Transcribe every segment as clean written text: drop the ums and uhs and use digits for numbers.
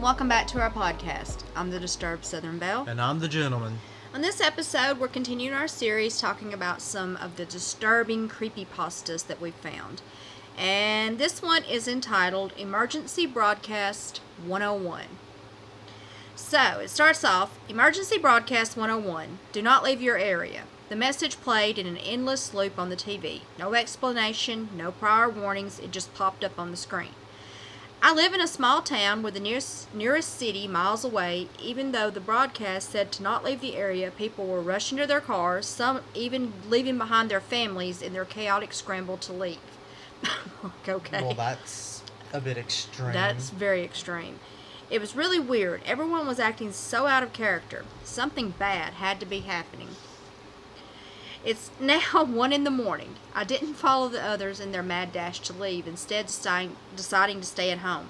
welcome back to our podcast. I'm the Disturbed Southern Belle. And I'm the gentleman. On this episode, we're continuing our series talking about some of the disturbing creepypastas that we've found. And this one is entitled Emergency Broadcast 101. So, it starts off, Emergency Broadcast 101, do not leave your area. The message played in an endless loop on the TV. No explanation, no prior warnings, it just popped up on the screen. I live in a small town with the nearest city miles away. Even though the broadcast said to not leave the area, people were rushing to their cars, some even leaving behind their families in their chaotic scramble to leave. Okay. Well, that's a bit extreme. That's very extreme. It was really weird. Everyone was acting so out of character. Something bad had to be happening. It's now 1 a.m. I didn't follow the others in their mad dash to leave, instead deciding to stay at home.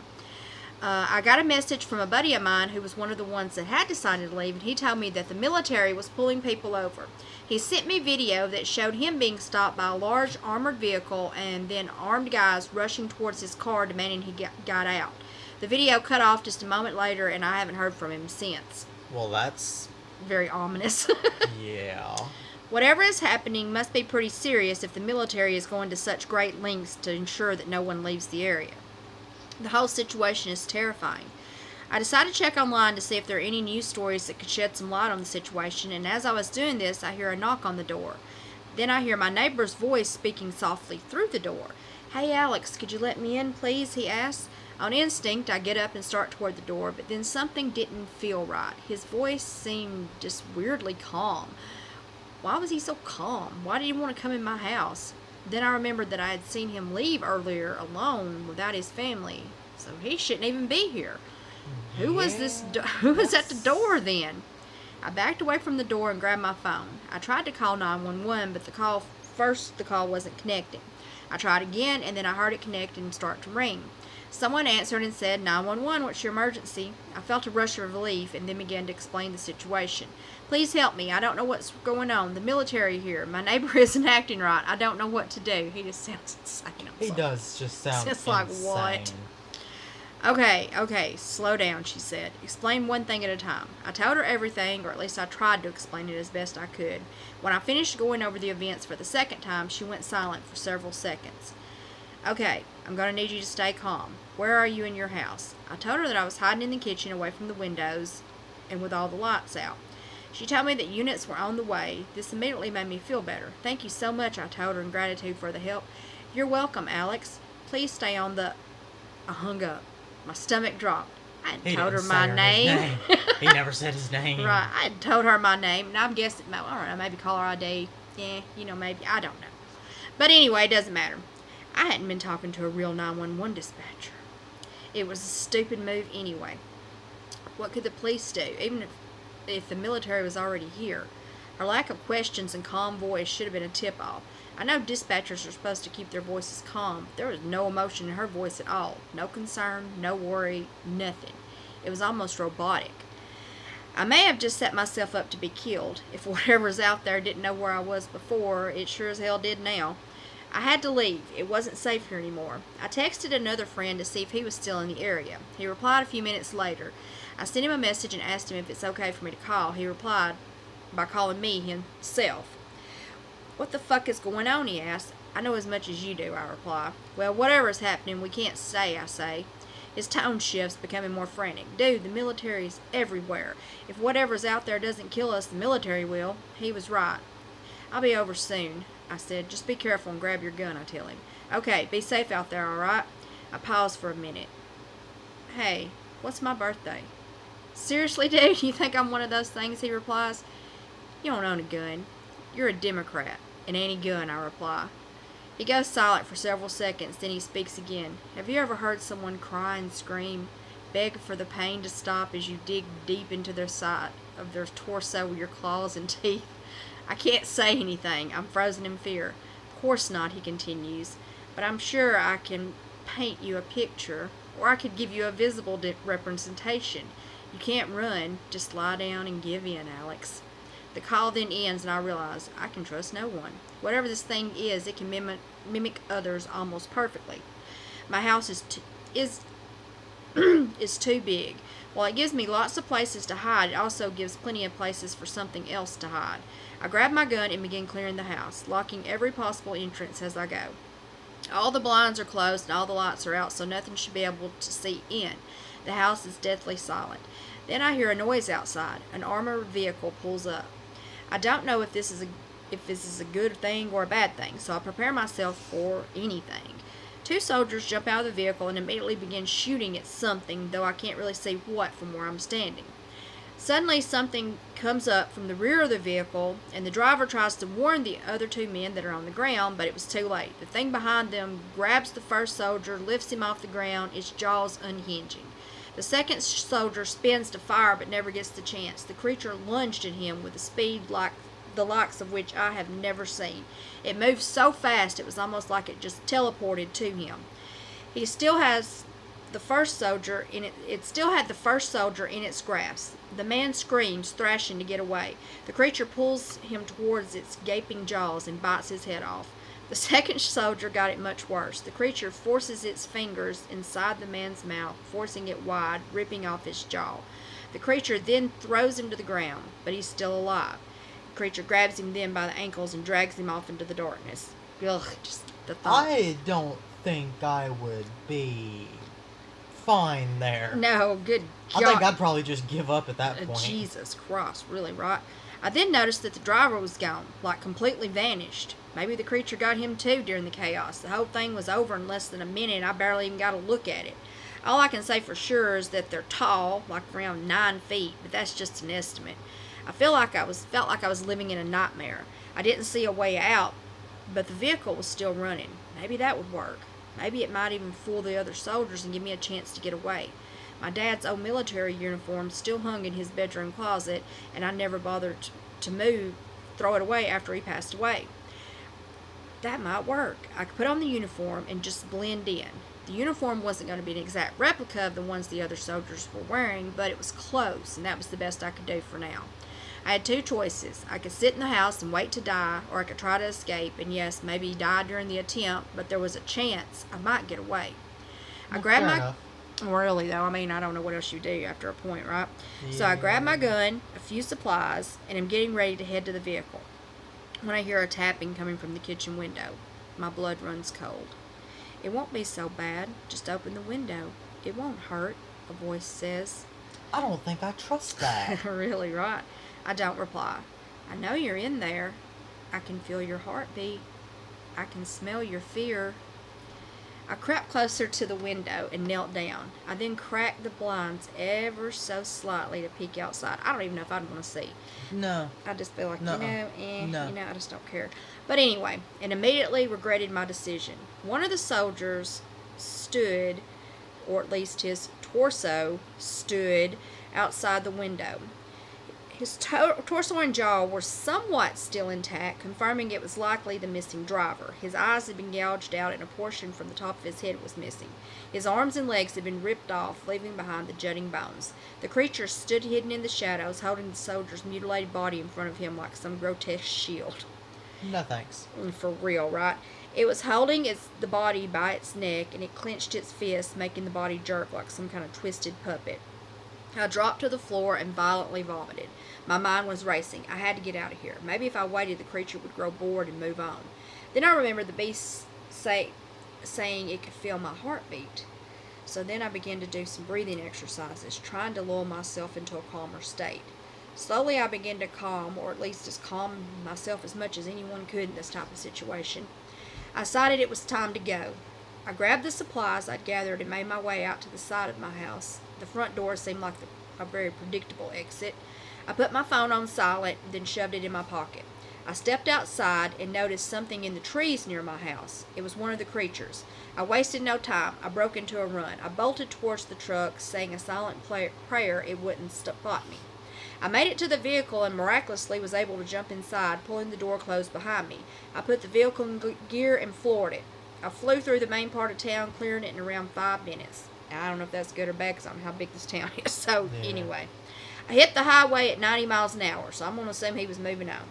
I got a message from a buddy of mine who was one of the ones that had decided to leave, and he told me that the military was pulling people over. He sent me video that showed him being stopped by a large armored vehicle and then armed guys rushing towards his car demanding he got out. The video cut off just a moment later, and I haven't heard from him since. Well, that's... very ominous. Yeah. Whatever is happening must be pretty serious if the military is going to such great lengths to ensure that no one leaves the area. The whole situation is terrifying. I decided to check online to see if there are any news stories that could shed some light on the situation, and as I was doing this, I hear a knock on the door. Then I hear my neighbor's voice speaking softly through the door. "Hey Alex, could you let me in, please?" he asks. On instinct, I get up and start toward the door, but then something didn't feel right. His voice seemed just weirdly calm. Why was he so calm? Why did he want to come in my house? Then I remembered that I had seen him leave earlier alone without his family, so he shouldn't even be here. Who was at the door then? I backed away from the door and grabbed my phone. I tried to call 911, but the call wasn't connecting. I tried again, and then I heard it connect and start to ring. Someone answered and said, "911, what's your emergency?" I felt a rush of relief and then began to explain the situation. "Please help me. I don't know what's going on. The military here. My neighbor isn't acting right. I don't know what to do." He just sounds insane. He does just sound just insane. Like, what? Okay, slow down, she said. "Explain one thing at a time." I told her everything, or at least I tried to explain it as best I could. When I finished going over the events for the second time, she went silent for several seconds. "Okay, I'm going to need you to stay calm. Where are you in your house?" I told her that I was hiding in the kitchen away from the windows and with all the lights out. She told me that units were on the way. This immediately made me feel better. "Thank you so much," I told her in gratitude for the help. "You're welcome, Alex. Please stay on the..." I hung up. My stomach dropped. I had told her my name. He never said his name. Right, I had told her my name, and I'm guessing, I don't know, maybe caller ID. Yeah, maybe, I don't know. But anyway, it doesn't matter. I hadn't been talking to a real 911 dispatcher. It was a stupid move anyway. What could the police do, even if the military was already here? Her lack of questions and calm voice should have been a tip-off. I know dispatchers are supposed to keep their voices calm, but there was no emotion in her voice at all. No concern, no worry, nothing. It was almost robotic. I may have just set myself up to be killed. If whatever's out there didn't know where I was before, it sure as hell did now. I had to leave. It wasn't safe here anymore. I texted another friend to see if he was still in the area. He replied a few minutes later. I sent him a message and asked him if it's okay for me to call. He replied by calling me himself. "What the fuck is going on?" he asked. "I know as much as you do," I reply. "Well, whatever is happening, we can't stay," I say. His tone shifts, becoming more frantic. "Dude, the military's everywhere. If whatever's out there doesn't kill us, the military will." He was right. "I'll be over soon," I said. "Just be careful and grab your gun," I tell him. "Okay, be safe out there, alright?" I pause for a minute. "Hey, what's my birthday?" "Seriously, dude, you think I'm one of those things?" he replies. "You don't own a gun. You're a Democrat. And any gun," I reply. He goes silent for several seconds, then he speaks again. "Have you ever heard someone cry and scream, beg for the pain to stop as you dig deep into their side of their torso with your claws and teeth?" I can't say anything. I'm frozen in fear. "Of course not," he continues, "but I'm sure I can paint you a picture, or I could give you a visible representation. You can't run. Just lie down and give in, Alex." The call then ends, and I realize I can trust no one. Whatever this thing is, it can mimic others almost perfectly. My house is is too big. While it gives me lots of places to hide, it also gives plenty of places for something else to hide. I grab my gun and begin clearing the house, locking every possible entrance as I go. All the blinds are closed and all the lights are out, so nothing should be able to see in. The house is deathly silent. Then I hear a noise outside. An armored vehicle pulls up. I don't know if this is a good thing or a bad thing, so I prepare myself for anything. 2 soldiers jump out of the vehicle and immediately begin shooting at something, though I can't really see what from where I'm standing. Suddenly, something comes up from the rear of the vehicle, and the driver tries to warn the other 2 men that are on the ground, but it was too late. The thing behind them grabs the first soldier, lifts him off the ground, its jaws unhinging. The second soldier spins to fire, but never gets the chance. The creature lunged at him with a speed like the likes of which I have never seen. It moved so fast it was almost like it just teleported to him. He still has the first soldier in it. It still had the first soldier in its grasp. The man screams, thrashing to get away. The creature pulls him towards its gaping jaws and bites his head off. The second soldier got it much worse. The creature forces its fingers inside the man's mouth, forcing it wide, ripping off his jaw. The creature then throws him to the ground, but he's still alive. The creature grabs him then by the ankles and drags him off into the darkness. Ugh, just the thought. I don't think I would be fine there. No, good God. I think I'd probably just give up at that point. Jesus Christ, really, right? I then noticed that the driver was gone, like completely vanished. Maybe the creature got him too during the chaos. The whole thing was over in less than a minute, and I barely even got a look at it. All I can say for sure is that they're tall, like around 9 feet, but that's just an estimate. I felt like I was living in a nightmare. I didn't see a way out, but the vehicle was still running. Maybe that would work. Maybe it might even fool the other soldiers and give me a chance to get away. My dad's old military uniform still hung in his bedroom closet, and I never bothered to throw it away after he passed away. That might work. I could put on the uniform and just blend in. The uniform wasn't going to be an exact replica of the ones the other soldiers were wearing, but it was close, and that was the best I could do for now. I had 2 choices. I could sit in the house and wait to die, or I could try to escape, and yes, maybe die during the attempt, but there was a chance I might get away. I grabbed my... enough. Really, though, I mean, I don't know what else you do after a point, right? Yeah. So I grab my gun, a few supplies, and am getting ready to head to the vehicle when I hear a tapping coming from the kitchen window. My blood runs cold. It won't be so bad. Just open the window. It won't hurt, a voice says. I don't think I trust that. Really, right? I don't reply. I know you're in there. I can feel your heartbeat. I can smell your fear. I crept closer to the window and knelt down. I then cracked the blinds ever so slightly to peek outside. I don't even know if I'd want to see. No. I just feel like, No. I just don't care. But anyway, and immediately regretted my decision. One of the soldiers stood, or at least his torso stood, outside the window. His torso and jaw were somewhat still intact, confirming it was likely the missing driver. His eyes had been gouged out and a portion from the top of his head was missing. His arms and legs had been ripped off, leaving behind the jutting bones. The creature stood hidden in the shadows, holding the soldier's mutilated body in front of him like some grotesque shield. No thanks. For real, right? It was holding the body by its neck, and it clenched its fist, making the body jerk like some kind of twisted puppet. I dropped to the floor and violently vomited. My mind was racing. I had to get out of here. Maybe if I waited, the creature would grow bored and move on. Then I remembered the beast saying it could feel my heartbeat. So then I began to do some breathing exercises, trying to lull myself into a calmer state. Slowly I began to calm, or at least just calm myself as much as anyone could in this type of situation. I decided it was time to go. I grabbed the supplies I'd gathered and made my way out to the side of my house. The front door seemed like a very predictable exit. I put my phone on silent, then shoved it in my pocket. I stepped outside and noticed something in the trees near my house. It was one of the creatures. I wasted no time. I broke into a run. I bolted towards the truck, saying a silent prayer it wouldn't spot me. I made it to the vehicle and miraculously was able to jump inside, pulling the door closed behind me. I put the vehicle in gear and floored it. I flew through the main part of town, clearing it in around 5 minutes. Now, I don't know if that's good or bad because I don't know how big this town is. So, Anyway. I hit the highway at 90 miles an hour, so I'm going to assume he was moving on.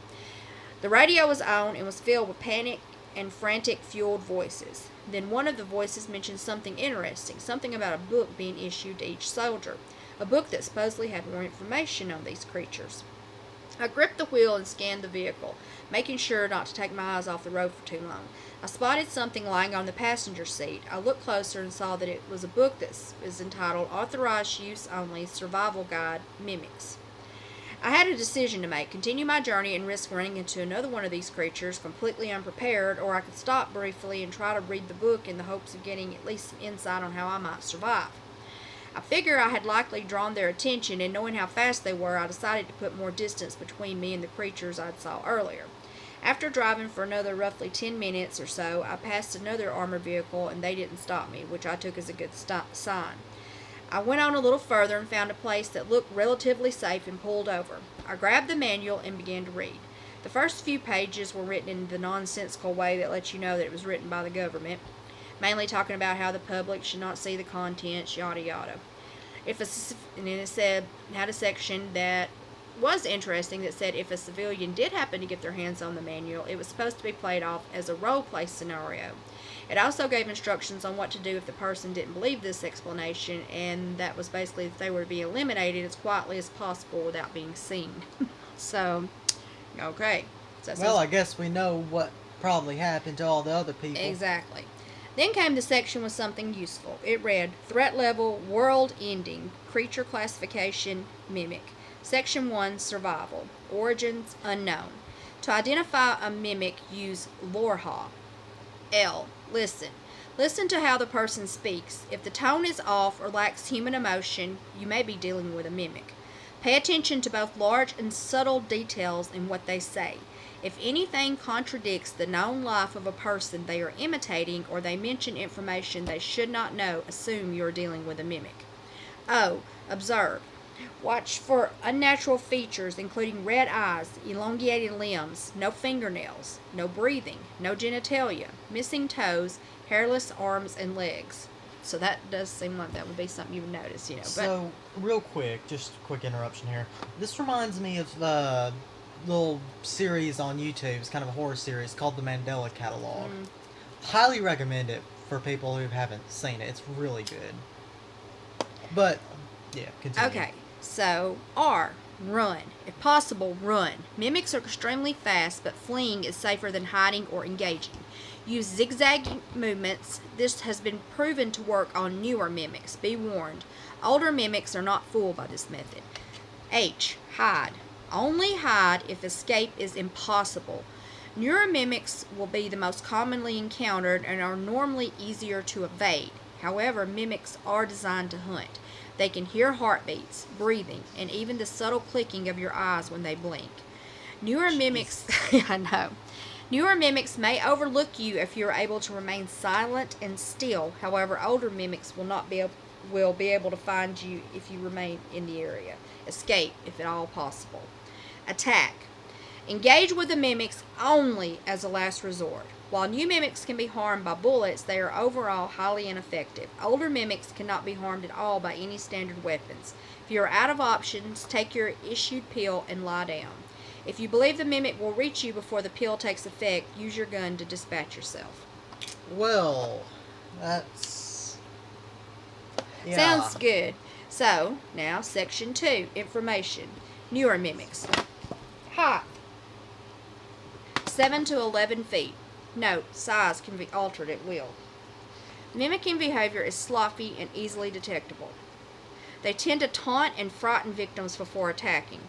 The radio was on and was filled with panic and frantic-fueled voices. Then one of the voices mentioned something interesting, something about a book being issued to each soldier, a book that supposedly had more information on these creatures. I gripped the wheel and scanned the vehicle, making sure not to take my eyes off the road for too long. I spotted something lying on the passenger seat. I looked closer and saw that it was a book that is entitled Authorized Use Only Survival Guide Mimics. I had a decision to make: continue my journey and risk running into another one of these creatures completely unprepared, or I could stop briefly and try to read the book in the hopes of getting at least some insight on how I might survive. I figure I had likely drawn their attention, and knowing how fast they were, I decided to put more distance between me and the creatures I'd saw earlier. After driving for another roughly 10 minutes or so, I passed another armored vehicle, and they didn't stop me, which I took as a good sign. I went on a little further and found a place that looked relatively safe and pulled over. I grabbed the manual and began to read. The first few pages were written in the nonsensical way that lets you know that it was written by the government, mainly talking about how the public should not see the contents, yada yada. And then it said, had a section that was interesting that said if a civilian did happen to get their hands on the manual, it was supposed to be played off as a role-play scenario. It also gave instructions on what to do if the person didn't believe this explanation, and that was basically if they were to be eliminated as quietly as possible without being seen. So, okay. So Well, I guess we know what probably happened to all the other people. Exactly. Then came the section with something useful. It read, Threat Level, World Ending, Creature Classification, Mimic. Section 1, Survival. Origins, Unknown. To identify a mimic, use Lorha. L. Listen. Listen to how the person speaks. If the tone is off or lacks human emotion, you may be dealing with a mimic. Pay attention to both large and subtle details in what they say. If anything contradicts the known life of a person they are imitating, or they mention information they should not know, assume you are dealing with a mimic. O. Observe. Watch for unnatural features, including red eyes, elongated limbs, no fingernails, no breathing, no genitalia, missing toes, hairless arms and legs. So that does seem like that would be something you would notice, you know. So, real quick, just a quick interruption here. This reminds me of the little series on YouTube. It's kind of a horror series called The Mandela Catalog. Highly recommend it for people who haven't seen it. It's really good. But, yeah, continue. Okay, so R. Run. If possible, run. Mimics are extremely fast, but fleeing is safer than hiding or engaging. Use zigzag movements. This has been proven to work on newer mimics. Be warned. Older mimics are not fooled by this method. H. Hide. Only hide if escape is impossible. Newer mimics will be the most commonly encountered and are normally easier to evade. However, mimics are designed to hunt. They can hear heartbeats, breathing, and even the subtle clicking of your eyes when they blink. Newer mimics, I know. Newer mimics may overlook you if you are able to remain silent and still. However, older mimics will be able to find you if you remain in the area. Escape, if at all possible. Attack. Engage with the mimics only as a last resort. While new mimics can be harmed by bullets, they are overall highly ineffective. Older mimics cannot be harmed at all by any standard weapons. If you are out of options, take your issued pill and lie down. If you believe the mimic will reach you before the pill takes effect, use your gun to dispatch yourself. Well, that's... yeah. Sounds good. So, now Section 2, Information. Newer mimics. Height. 7 to 11 feet. Note, size can be altered at will. Mimicking behavior is sloppy and easily detectable. They tend to taunt and frighten victims before attacking.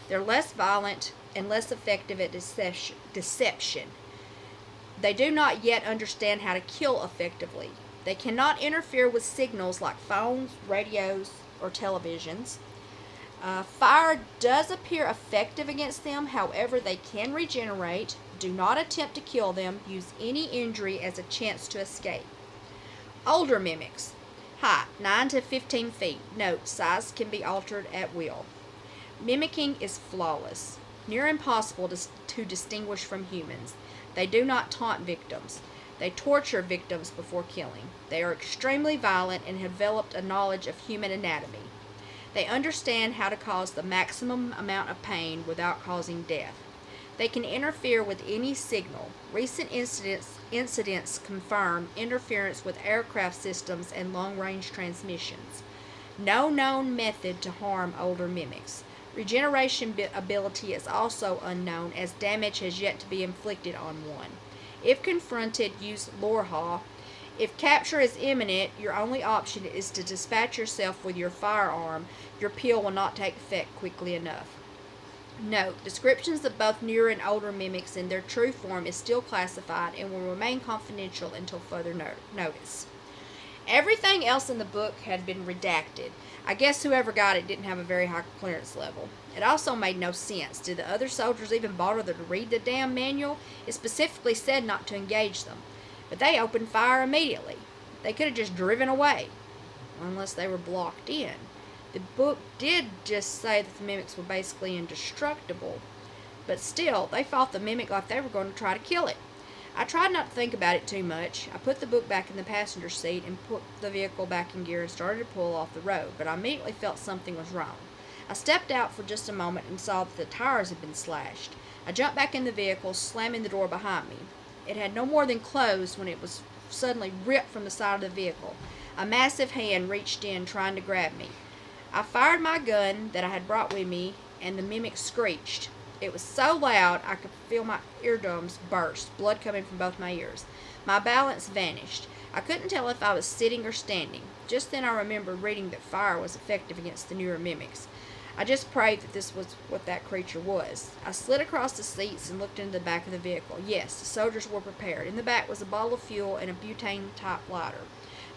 They're less violent and less effective at deception. They do not yet understand how to kill effectively. They cannot interfere with signals like phones, radios, or televisions. Fire does appear effective against them, however, they can regenerate. Do not attempt to kill them. Use any injury as a chance to escape. Older mimics. Height, 9 to 15 feet. Note, size can be altered at will. Mimicking is flawless. Near impossible to distinguish from humans. They do not taunt victims. They torture victims before killing. They are extremely violent and have developed a knowledge of human anatomy. They understand how to cause the maximum amount of pain without causing death. They can interfere with any signal. Recent incidents confirm interference with aircraft systems and long-range transmissions. No known method to harm older mimics. Regeneration ability is also unknown, as damage has yet to be inflicted on one. If confronted, use Lorehaw. If capture is imminent, your only option is to dispatch yourself with your firearm. Your peel will not take effect quickly enough. Note, descriptions of both newer and older mimics in their true form is still classified and will remain confidential until further notice. Everything else in the book had been redacted. I guess whoever got it didn't have a very high clearance level. It also made no sense. Did the other soldiers even bother to read the damn manual? It specifically said not to engage them. But they opened fire immediately. They could have just driven away. Unless they were blocked in. The book did just say that the mimics were basically indestructible. But still, they fought the mimic like they were going to try to kill it. I tried not to think about it too much. I put the book back in the passenger seat and put the vehicle back in gear and started to pull off the road, but I immediately felt something was wrong. I stepped out for just a moment and saw that the tires had been slashed. I jumped back in the vehicle, slamming the door behind me. It had no more than closed when it was suddenly ripped from the side of the vehicle. A massive hand reached in, trying to grab me. I fired my gun that I had brought with me, and the mimic screeched. It was so loud I could feel my eardrums burst, blood coming from both my ears. My balance vanished. I couldn't tell if I was sitting or standing. Just then I remembered reading that fire was effective against the newer mimics. I just prayed that this was what that creature was. I slid across the seats and looked into the back of the vehicle. Yes, the soldiers were prepared. In the back was a bottle of fuel and a butane-type lighter.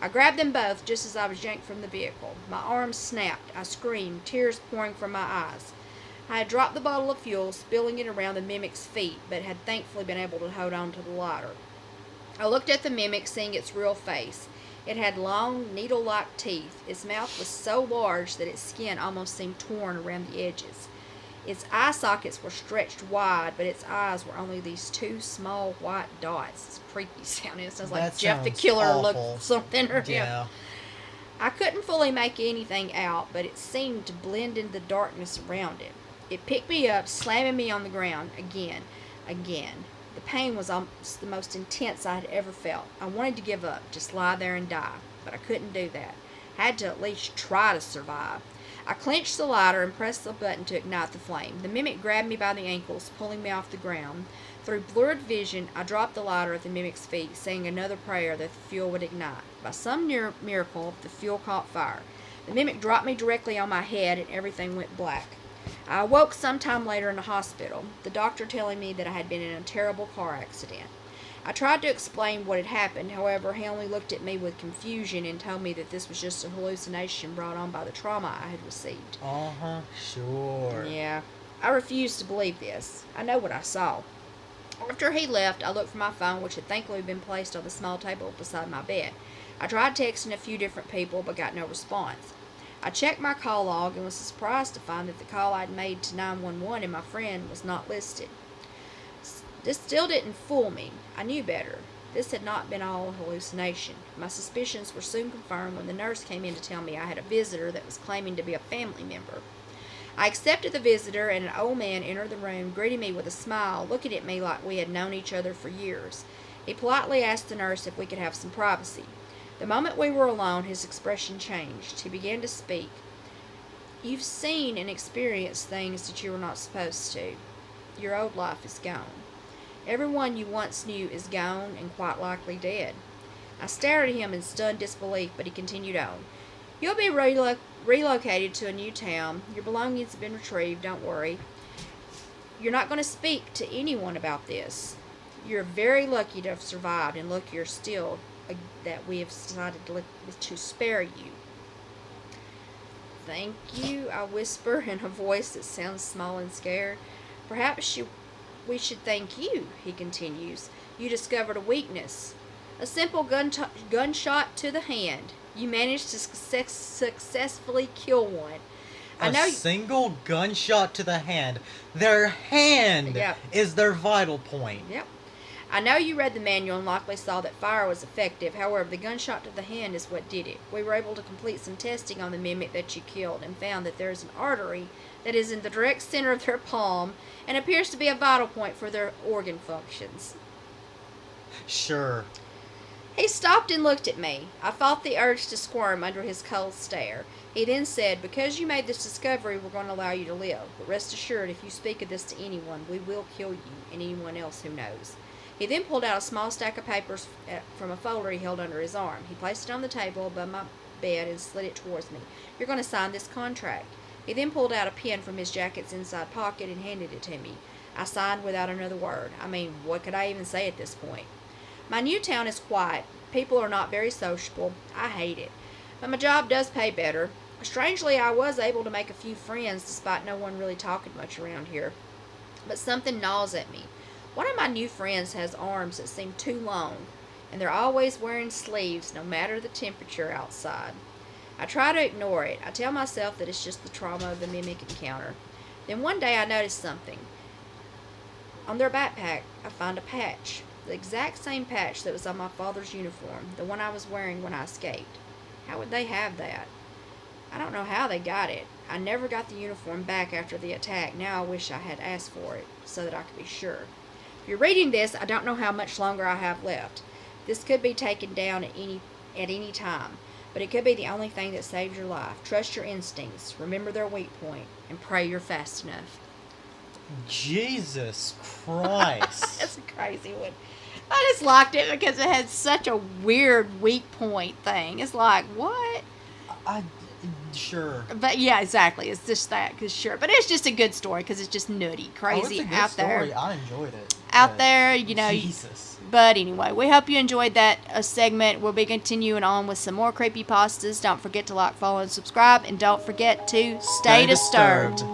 I grabbed them both just as I was yanked from the vehicle. My arms snapped. I screamed, tears pouring from my eyes. I had dropped the bottle of fuel, spilling it around the mimic's feet, but had thankfully been able to hold on to the lighter. I looked at the mimic, seeing its real face. It had long, needle-like teeth. Its mouth was so large that its skin almost seemed torn around the edges. Its eye sockets were stretched wide, but its eyes were only these two small white dots. It's creepy sounding. It sounds like That Jeff the sounds Killer awful. looked something or him. Yeah. I couldn't fully make anything out, but it seemed to blend into the darkness around it. It picked me up, slamming me on the ground again. The pain was almost the most intense I had ever felt. I wanted to give up, just lie there and die, but I couldn't do that. I had to at least try to survive. I clenched the lighter and pressed the button to ignite the flame. The mimic grabbed me by the ankles, pulling me off the ground. Through blurred vision, I dropped the lighter at the mimic's feet, saying another prayer that the fuel would ignite. By some miracle, the fuel caught fire. The mimic dropped me directly on my head, and everything went black. I awoke sometime later in the hospital, the doctor telling me that I had been in a terrible car accident. I tried to explain what had happened, however, he only looked at me with confusion and told me that this was just a hallucination brought on by the trauma I had received. Sure. Yeah, I refused to believe this. I know what I saw. After he left, I looked for my phone, which had thankfully been placed on the small table beside my bed. I tried texting a few different people, but got no response. I checked my call log and was surprised to find that the call I'd made to 911 and my friend was not listed. This still didn't fool me. I knew better. This had not been all a hallucination. My suspicions were soon confirmed when the nurse came in to tell me I had a visitor that was claiming to be a family member. I accepted the visitor, and an old man entered the room, greeting me with a smile, looking at me like we had known each other for years. He politely asked the nurse if we could have some privacy. The moment we were alone, his expression changed. He began to speak. You've seen and experienced things that you were not supposed to. Your old life is gone. Everyone you once knew is gone and quite likely dead. I stared at him in stunned disbelief, but he continued on. You'll be relocated to a new town. Your belongings have been retrieved, don't worry. You're not going to speak to anyone about this. You're very lucky to have survived, and luckier still that we have decided to spare you. Thank you, I whisper in a voice that sounds small and scared. Perhaps we should thank you, he continues. You discovered a weakness. A simple gunshot to the hand. You managed to successfully kill one. Single gunshot to the hand. Their hand Yep. is their vital point. Yep. I know you read the manual and likely saw that fire was effective. However, the gunshot to the hand is what did it. We were able to complete some testing on the mimic that you killed and found that there is an artery that is in the direct center of their palm and appears to be a vital point for their organ functions. Sure. He stopped and looked at me. I fought the urge to squirm under his cold stare. He then said, because you made this discovery, we're going to allow you to live. But rest assured, if you speak of this to anyone, we will kill you and anyone else who knows. He then pulled out a small stack of papers from a folder he held under his arm. He placed it on the table above my bed and slid it towards me. You're going to sign this contract. He then pulled out a pen from his jacket's inside pocket and handed it to me. I signed without another word. I mean, what could I even say at this point? My new town is quiet. People are not very sociable. I hate it. But my job does pay better. Strangely, I was able to make a few friends despite no one really talking much around here. But something gnaws at me. One of my new friends has arms that seem too long, and they're always wearing sleeves no matter the temperature outside. I try to ignore it. I tell myself that it's just the trauma of the mimic encounter. Then one day I notice something. On their backpack, I find a patch. The exact same patch that was on my father's uniform, the one I was wearing when I escaped. How would they have that? I don't know how they got it. I never got the uniform back after the attack. Now I wish I had asked for it so that I could be sure. If you're reading this, I don't know how much longer I have left. This could be taken down at any time, but it could be the only thing that saves your life. Trust your instincts, remember their weak point, and pray you're fast enough. Jesus Christ. That's a crazy one. I just liked it because it had such a weird weak point thing. It's like, what? Sure. But yeah, exactly. It's just that, cause sure. But it's just a good story because it's just nutty, crazy it's a good out story. there. I enjoyed it. Out there, you know. Jesus. But anyway, we hope you enjoyed that segment. We'll be continuing on with some more creepypastas. Don't forget to like, follow, and subscribe. And don't forget to stay disturbed.